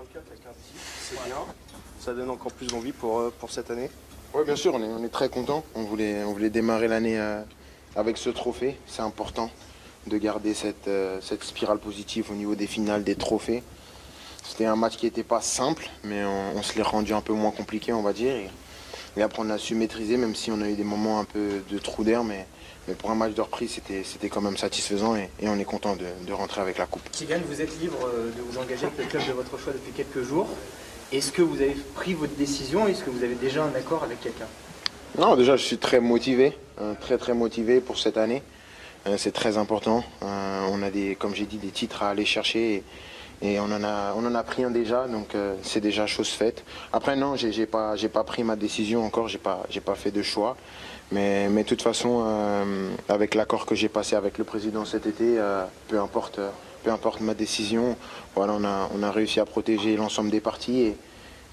2024 avec un titre, c'est bien. Ça donne encore plus d'envie pour cette année. Oui, bien sûr, on est très contents. On voulait démarrer l'année avec ce trophée. C'est important de garder cette spirale positive au niveau des finales, des trophées. C'était un match qui n'était pas simple, mais on se l'est rendu un peu moins compliqué, on va dire. Et après, on a su maîtriser, même si on a eu des moments un peu de trou d'air. Mais pour un match de reprise, c'était quand même satisfaisant et on est content de rentrer avec la coupe. Kylian, vous êtes libre de vous engager avec le club de votre choix depuis quelques jours. Est-ce que vous avez pris votre décision? Est-ce que vous avez déjà un accord avec quelqu'un? Non, déjà, je suis très motivé, très motivé pour cette année. C'est très important. On a comme j'ai dit, des titres à aller chercher et on en a pris un déjà, donc c'est déjà chose faite. Après, non, j'ai pas pris ma décision encore, j'ai pas fait de choix. Mais de toute façon, avec l'accord que j'ai passé avec le président cet été, peu importe ma décision, voilà, on a réussi à protéger l'ensemble des parties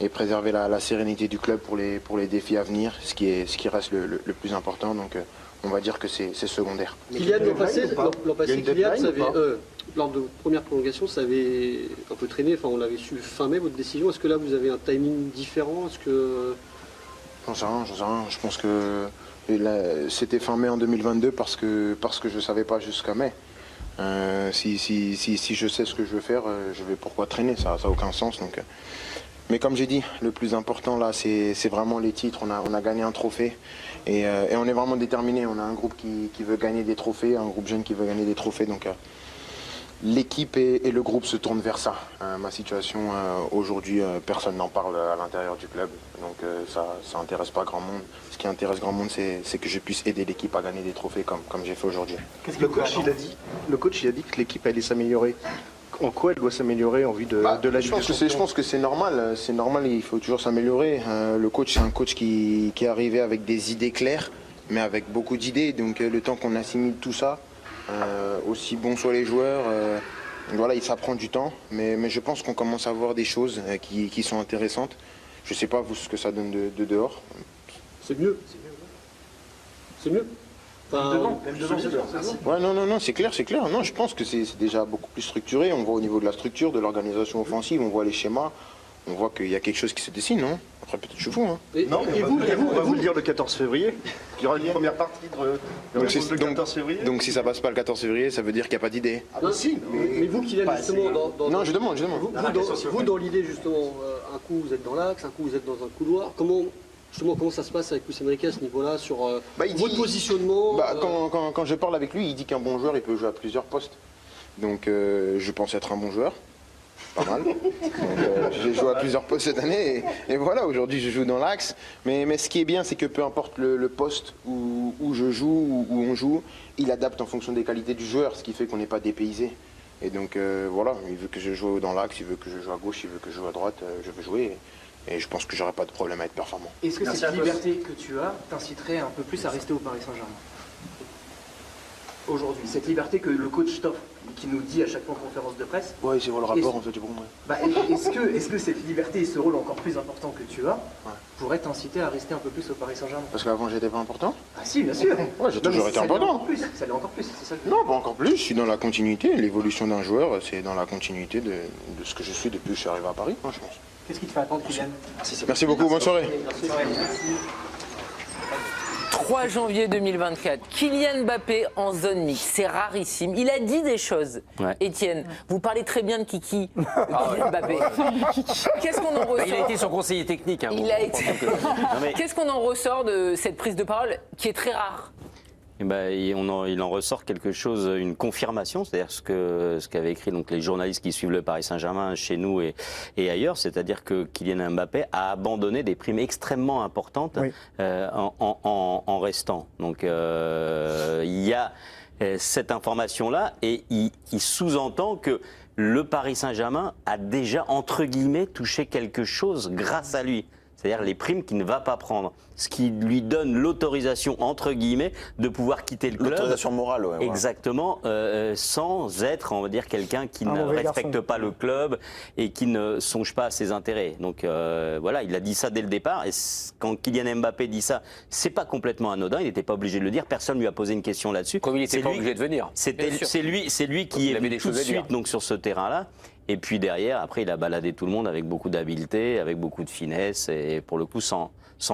et préserver la sérénité du club pour les défis à venir, ce qui reste le plus important. Donc on va dire que c'est secondaire. Kylian, l'an passé, Kylian, lors de votre première prolongation, ça avait un peu traîné, enfin, on l'avait su fin mai, votre décision. Est-ce que là, vous avez un timing différent? Est-ce que... J'en sais rien. Je pense que c'était fin mai en 2022 parce que je ne savais pas jusqu'à mai. Si je sais ce que je veux faire, je vais pourquoi traîner, ça n'a aucun sens. Donc. Mais comme j'ai dit, le plus important là, c'est vraiment les titres. On a gagné un trophée et on est vraiment déterminé. On a un groupe qui veut gagner des trophées, un groupe jeune qui veut gagner des trophées. Donc l'équipe et le groupe se tournent vers ça. Ma situation aujourd'hui, personne n'en parle à l'intérieur du club. Donc ça n'intéresse pas grand monde. Ce qui intéresse grand monde, c'est que je puisse aider l'équipe à gagner des trophées comme j'ai fait aujourd'hui. Le coach il a dit que l'équipe allait s'améliorer. En quoi elle doit s'améliorer en vue de la Ligue des Champions? Je pense que c'est normal. C'est normal, il faut toujours s'améliorer. Le coach, c'est un coach qui est arrivé avec des idées claires, mais avec beaucoup d'idées. Donc le temps qu'on assimile tout ça, aussi bons soient les joueurs, voilà, ça prend du temps. Mais je pense qu'on commence à voir des choses qui sont intéressantes. Je ne sais pas vous ce que ça donne de dehors. C'est mieux. C'est mieux. Même devant, Ouais, non, c'est clair. Non, je pense que c'est déjà beaucoup plus structuré. On voit au niveau de la structure, de l'organisation offensive, on voit les schémas, on voit qu'il y a quelque chose qui se dessine, non? Après, peut-être je suis fou, hein. Non, mais on va vous le dire le 14 février. Il y aura une première partie le 14 février. Donc si ça passe pas le 14 février, ça veut dire qu'il n'y a pas d'idée. Ah bah si, mais vous, Kylian, justement, Non, je demande. Vous, dans l'idée, justement, un coup vous êtes dans l'axe, un coup vous êtes dans un couloir. Comment ça se passe avec Luis Enrique à ce niveau-là, sur votre positionnement? Quand je parle avec lui, il dit qu'un bon joueur, il peut jouer à plusieurs postes. Donc je pense être un bon joueur, pas mal. J'ai joué à plusieurs postes cette année et voilà, aujourd'hui je joue dans l'axe. Mais ce qui est bien, c'est que peu importe le poste où je joue, où on joue, il adapte en fonction des qualités du joueur, ce qui fait qu'on n'est pas dépaysé. Et donc voilà, il veut que je joue dans l'axe, il veut que je joue à gauche, il veut que je joue à droite, je veux jouer. Et je pense que j'aurai pas de problème à être performant. Est-ce que cette liberté que tu as t'inciterait un peu plus à rester au Paris Saint-Germain aujourd'hui? Cette liberté que le coach t'offre, qui nous dit à chaque fois en conférence de presse. Ouais, c'est le rapport en fait du bon. Est-ce que cette liberté et ce rôle encore plus important que tu as pourraient t'inciter à rester un peu plus au Paris Saint-Germain? Parce qu'avant j'étais pas important? Ah si, bien sûr. Ouais, j'ai toujours été important. Ça l'est encore plus, c'est ça Non, pas encore plus. Je suis dans la continuité. L'évolution d'un joueur, c'est dans la continuité de ce que je suis depuis que je suis arrivé à Paris, je pense. Qu'est-ce qui te fait attendre, Kylian? Merci beaucoup, bonne soirée. 3 janvier 2024, Kylian Mbappé en zone mixte, c'est rarissime. Il a dit des choses. Étienne, vous parlez très bien de Kiki, Kylian Mbappé. Qu'est-ce qu'on en ressort? Il a été son conseiller technique. Hein, il a été. Qu'est-ce qu'on en ressort de cette prise de parole qui est très rare? Eh ben, il en ressort quelque chose, une confirmation, c'est-à-dire ce qu'avaient écrit donc les journalistes qui suivent le Paris Saint-Germain chez nous et ailleurs, c'est-à-dire que Kylian Mbappé a abandonné des primes extrêmement importantes en restant. Donc il y a cette information-là et il sous-entend que le Paris Saint-Germain a déjà, entre guillemets, touché quelque chose grâce à lui. C'est-à-dire les primes qu'il ne va pas prendre. Ce qui lui donne l'autorisation, entre guillemets, de pouvoir quitter le club. L'autorisation morale, ouais. Exactement, sans être, on va dire, quelqu'un qui ne respecte pas le club et qui ne songe pas à ses intérêts. Donc voilà, il a dit ça dès le départ. Et quand Kylian Mbappé dit ça, c'est pas complètement anodin, il n'était pas obligé de le dire, personne ne lui a posé une question là-dessus. Comme il n'était pas obligé de venir. C'est lui qui est venu tout de suite donc, sur ce terrain-là. Et puis derrière, après, il a baladé tout le monde avec beaucoup d'habileté, avec beaucoup de finesse, et pour le coup, sans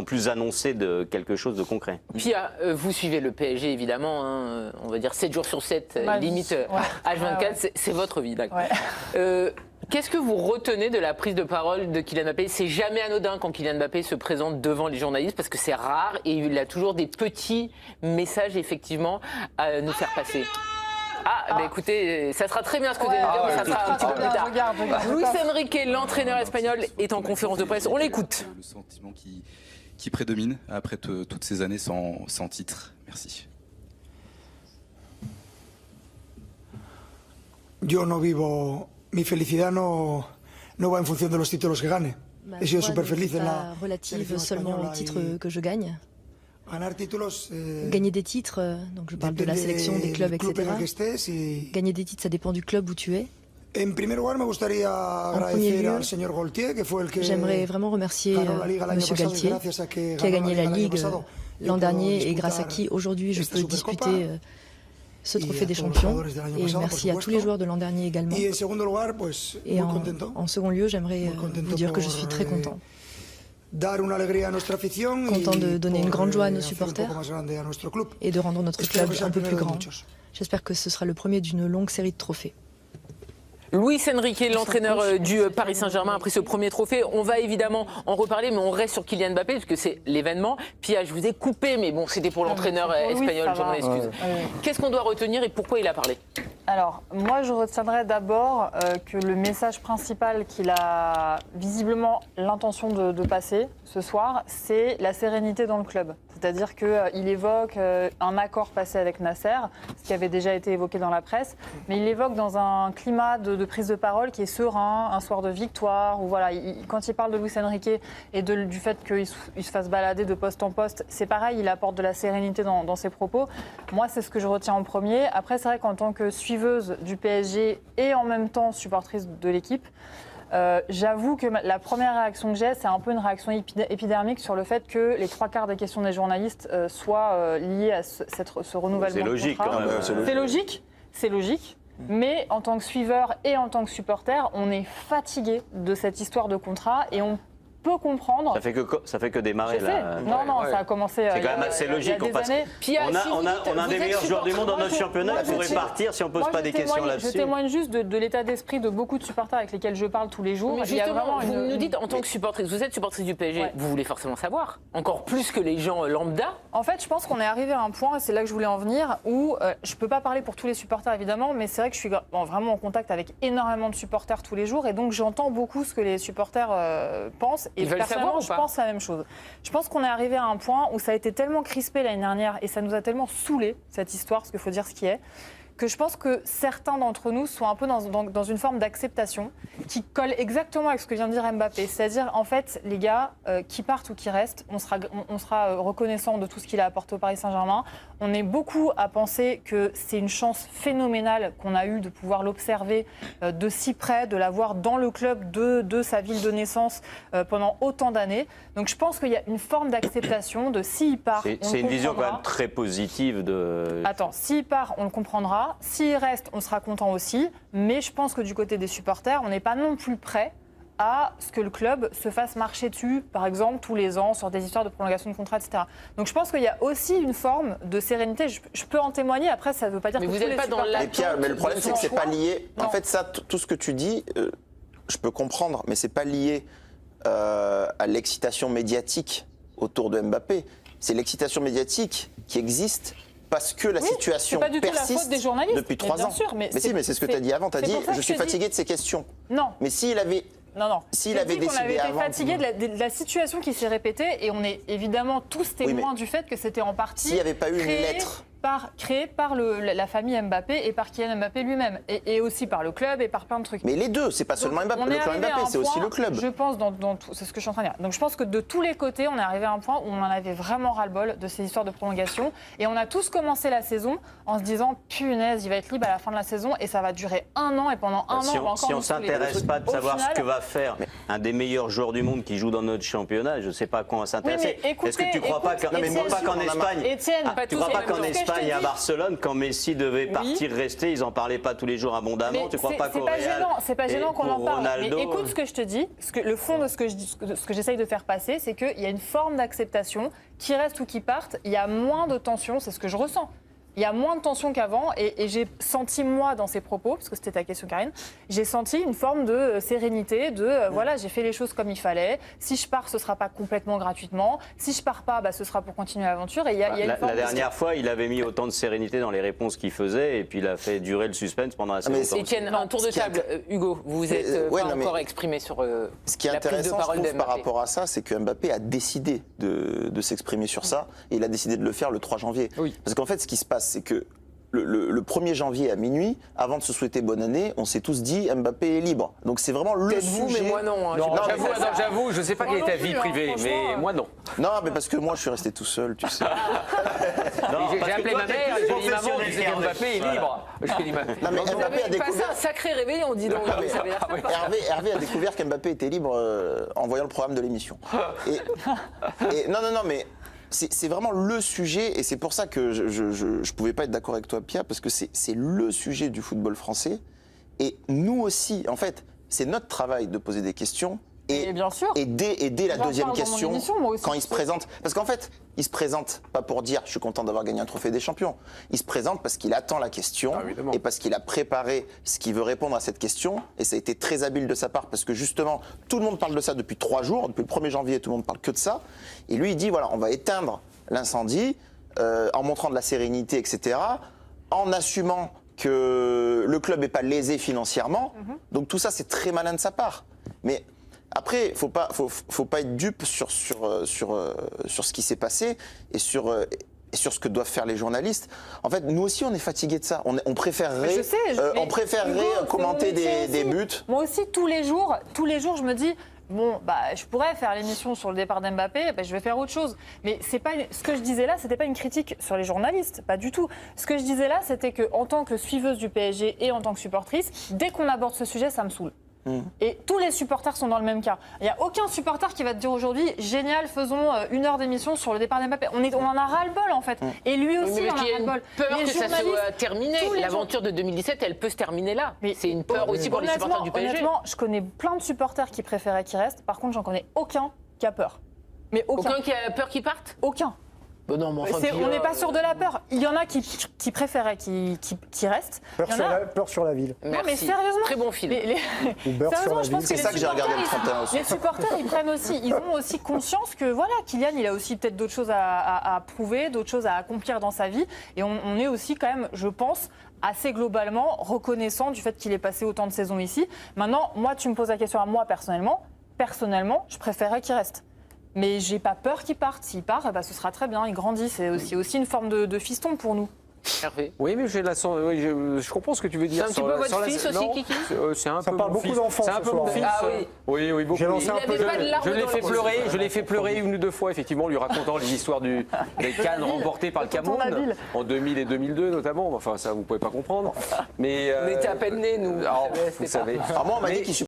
plus annoncer de quelque chose de concret. Pia, vous suivez le PSG évidemment, hein, on va dire 7 jours sur 7, limite H24, c'est votre vie. Qu'est-ce que vous retenez de la prise de parole de Kylian Mbappé? C'est jamais anodin quand Kylian Mbappé se présente devant les journalistes parce que c'est rare et il a toujours des petits messages effectivement à nous faire passer. Écoutez, ça sera très bien ce que vous allez dire, mais ça sera un petit peu plus tard. Regarde. Luis Enrique, l'entraîneur espagnol, est en conférence de presse. On l'écoute. Le sentiment qui prédomine après toutes ces années sans titre. Merci. Yo no vivo, mi felicidad no va en función de los títulos que gane. He sido súper feliz en la relative seulement aux titres que je gagne. Gagner des titres, donc je parle de la sélection, des clubs, etc. Gagner des titres, ça dépend du club où tu es. En premier lieu, j'aimerais vraiment remercier M. Galtier, qui a gagné la Ligue l'an dernier et grâce à qui aujourd'hui je peux disputer ce trophée des champions. Et merci à tous les joueurs de l'an dernier également. Et en second lieu, j'aimerais vous dire que je suis très content. Content de donner une grande joie à nos supporters et de rendre notre club un peu plus grand. J'espère que ce sera le premier d'une longue série de trophées. Luis Enrique, l'entraîneur du Paris Saint-Germain, a pris ce premier trophée. On va évidemment en reparler, mais on reste sur Kylian Mbappé, puisque c'est l'événement. Pia, je vous ai coupé, mais bon, c'était pour l'entraîneur espagnol, je m'en excuse. Qu'est-ce qu'on doit retenir et pourquoi il a parlé? Alors, moi, je retiendrai d'abord que le message principal qu'il a visiblement l'intention de passer ce soir, c'est la sérénité dans le club. C'est-à-dire qu'il évoque un accord passé avec Nasser, ce qui avait déjà été évoqué dans la presse, mais il l'évoque dans un climat de prise de parole qui est serein, un soir de victoire, où voilà, quand il parle de Luis Enrique et du fait qu'il se fasse balader de poste en poste, c'est pareil, il apporte de la sérénité dans ses propos. Moi, c'est ce que je retiens en premier. Après, c'est vrai qu'en tant que suiveuse du PSG et en même temps supportrice de l'équipe, j'avoue que la première réaction que j'ai, c'est un peu une réaction épidermique sur le fait que les 3/4 des questions des journalistes soient liées à ce renouvellement de contrat. C'est logique. Mais en tant que suiveur et en tant que supporter, on est fatigué de cette histoire de contrat et on peut comprendre. Ça fait que démarrer là. Non, ça a commencé. C'est quand même assez logique. On a un des meilleurs joueurs du monde dans notre championnat. Il pourrait partir si on ne pose pas des questions là-dessus. Je témoigne juste de l'état d'esprit de beaucoup de supporters avec lesquels je parle tous les jours. Mais justement, vous nous dites en tant que supportrice, vous êtes supportrice du PSG, vous voulez forcément savoir, encore plus que les gens lambda. En fait, je pense qu'on est arrivé à un point, et c'est là que je voulais en venir, où je ne peux pas parler pour tous les supporters évidemment, mais c'est vrai que je suis vraiment en contact avec énormément de supporters tous les jours, et donc j'entends beaucoup ce que les supporters pensent. Et personnellement, je pense la même chose. Je pense qu'on est arrivé à un point où ça a été tellement crispé l'année dernière et ça nous a tellement saoulé cette histoire, parce qu'il faut dire ce qui est, que je pense que certains d'entre nous sont un peu dans une forme d'acceptation qui colle exactement avec ce que vient de dire Mbappé. C'est-à-dire, en fait, les gars, qui partent ou qui restent, on sera reconnaissant de tout ce qu'il a apporté au Paris Saint-Germain. On est beaucoup à penser que c'est une chance phénoménale qu'on a eue de pouvoir l'observer de si près, de l'avoir dans le club de sa ville de naissance pendant autant d'années. Donc je pense qu'il y a une forme d'acceptation de s'il part, c'est une vision quand même très positive de... Attends, s'il part, on le comprendra. S'il reste, on sera content aussi. Mais je pense que du côté des supporters, on n'est pas non plus prêt à ce que le club se fasse marcher dessus, par exemple, tous les ans, sur des histoires de prolongation de contrat, etc. Donc je pense qu'il y a aussi une forme de sérénité. Je peux en témoigner. Après, ça ne veut pas dire que vous n'êtes pas dans la... Mais le problème, c'est que ce n'est pas lié... Non. En fait, ça, tout ce que tu dis, je peux comprendre, mais ce n'est pas lié à l'excitation médiatique autour de Mbappé. C'est l'excitation médiatique qui existe parce que la situation persiste depuis 3 ans. Mais c'est ce que tu as dit avant. Tu as dit « je suis fatigué de ces questions ». Non. Mais s'il avait... S'il avait décidé on avait été avant... fatigué de la situation qui s'est répétée et on est évidemment tous témoins du fait que c'était en partie s'il n'y avait pas eu une lettre créé par la famille Mbappé et par Kylian Mbappé lui-même et aussi par le club et par plein de trucs. Mais les deux, c'est pas seulement Mbappé, le club Mbappé, c'est aussi le club. Je pense, c'est ce que je suis en train de dire. Donc je pense que de tous les côtés, on est arrivé à un point où on en avait vraiment ras-le-bol de ces histoires de prolongation et on a tous commencé la saison en se disant punaise, il va être libre à la fin de la saison et ça va durer 1 an et pendant 1 an on va encore si on ne s'intéresse pas de savoir ce que va faire un des meilleurs joueurs du monde qui joue dans notre championnat, je ne sais pas à quoi on va s'intéresser. Est-ce que tu ne crois pas qu'en Espagne, tu crois pas qu'en Espagne et à Barcelone, quand Messi devait partir, rester, ils n'en parlaient pas tous les jours abondamment? Tu crois pas qu'au Real, c'est pas gênant qu'on en parle. Ronaldo, mais écoute ce que je te dis. Le fond de ce que j'essaye de faire passer, c'est qu'il y a une forme d'acceptation, qui reste ou qui parte. Il y a moins de tension, c'est ce que je ressens. Il y a moins de tension qu'avant et j'ai senti, moi, dans ces propos, parce que c'était ta question, Karine, j'ai senti une forme de sérénité, voilà, j'ai fait les choses comme il fallait. Si je pars, ce ne sera pas complètement gratuitement. Si je pars pas, ce sera pour continuer l'aventure. La dernière fois, il avait mis autant de sérénité dans les réponses qu'il faisait et puis il a fait durer le suspense pendant assez longtemps. Etienne, un tour de table. Hugo, vous vous êtes pas encore exprimé sur ce qui est intéressant, je trouve, par rapport à ça, c'est que Mbappé a décidé de s'exprimer sur ça et il a décidé de le faire le 3 janvier. Oui. Parce qu'en fait, ce qui se passe, c'est que le 1er janvier à minuit, avant de se souhaiter bonne année, on s'est tous dit Mbappé est libre. Donc c'est vraiment le sujet. Vous, mais moi non. Hein, j'avoue, je ne sais pas quelle est ta vie privée, mais moi non. Non, mais parce que moi je suis resté tout seul, tu sais. J'ai appelé ma mère, j'ai dit maman, tu sais Mbappé est libre. Non, mais Mbappé a découvert. Un sacré réveillon, dis donc. Hervé a découvert qu'Mbappé était libre en voyant le programme de l'émission. Non, mais. C'est vraiment le sujet, et c'est pour ça que je ne pouvais pas être d'accord avec toi, Pierre, parce que c'est le sujet du football français. Et nous aussi, en fait, c'est notre travail de poser des questions. Et bien sûr. Et dès la deuxième question, quand il se présente, parce qu'en fait, il se présente pas pour dire je suis content d'avoir gagné un trophée des champions. Il se présente parce qu'il attend la question et parce qu'il a préparé ce qu'il veut répondre à cette question. Et ça a été très habile de sa part parce que justement, tout le monde parle de ça depuis 3 jours. Depuis le 1er janvier, tout le monde parle que de ça. Et lui, il dit voilà, on va éteindre l'incendie en montrant de la sérénité, etc. En assumant que le club n'est pas lésé financièrement. Donc tout ça, c'est très malin de sa part. Mais après, faut pas être dupe sur ce qui s'est passé et sur ce que doivent faire les journalistes. En fait, nous aussi, on est fatigués de ça. On préférerait, commenter des buts. Moi aussi, tous les jours, je me dis. Bon, je pourrais faire l'émission sur le départ d'Mbappé, je vais faire autre chose. Mais c'est pas ce que je disais là, c'était pas une critique sur les journalistes, pas du tout. Ce que je disais là, c'était qu'en tant que suiveuse du PSG et en tant que supportrice, dès qu'on aborde ce sujet, ça me saoule. Et tous les supporters sont dans le même cas. Il n'y a aucun supporter qui va te dire aujourd'hui génial, faisons 1 heure d'émission sur le départ d'Mbappé. On en a ras-le-bol en fait. Et lui aussi, mais on en a ras-le-bol. Peur que ça soit terminé. L'aventure de 2017, elle peut se terminer là. C'est une peur aussi pour les supporters du PSG. Honnêtement, je connais plein de supporters qui préféraient qu'il reste. Par contre, j'en connais aucun qui a peur. Mais aucun qui a peur qu'il parte ? Aucun. Non, mais enfin, on n'est pas sûr de la peur. Il y en a qui préféraient qu'il reste. Peur sur la ville. Non, mais sérieusement. Très bon film. Sérieusement, je pense que c'est ça que j'ai regardé le 31 aussi. Les supporters, ils ont aussi conscience que voilà, Kylian, il a aussi peut-être d'autres choses à prouver, d'autres choses à accomplir dans sa vie. Et on est aussi quand même, je pense, assez globalement reconnaissant du fait qu'il ait passé autant de saisons ici. Maintenant, moi, tu me poses la question à moi personnellement. Personnellement, je préférerais qu'il reste. Mais j'ai pas peur qu'il parte. S'il part, ce sera très bien, il grandit. C'est aussi une forme de fiston pour nous. Hervé. Oui, mais je comprends ce que tu veux dire. C'est un petit peu votre fils aussi, Kiki ? C'est un ça peu parle mon beaucoup fils. d'enfants. C'est un peu mon fils. Ah oui, beaucoup. J'ai lancé un peu. Je l'ai fait pleurer 1 ou 2 fois, effectivement, lui racontant les histoires des Cannes remportées par le Cameroun en 2000 et 2002 notamment. Enfin, ça, vous pouvez pas comprendre. Mais on était à peine nés, nous. Vous savez. Moi, on m'a dit qu'il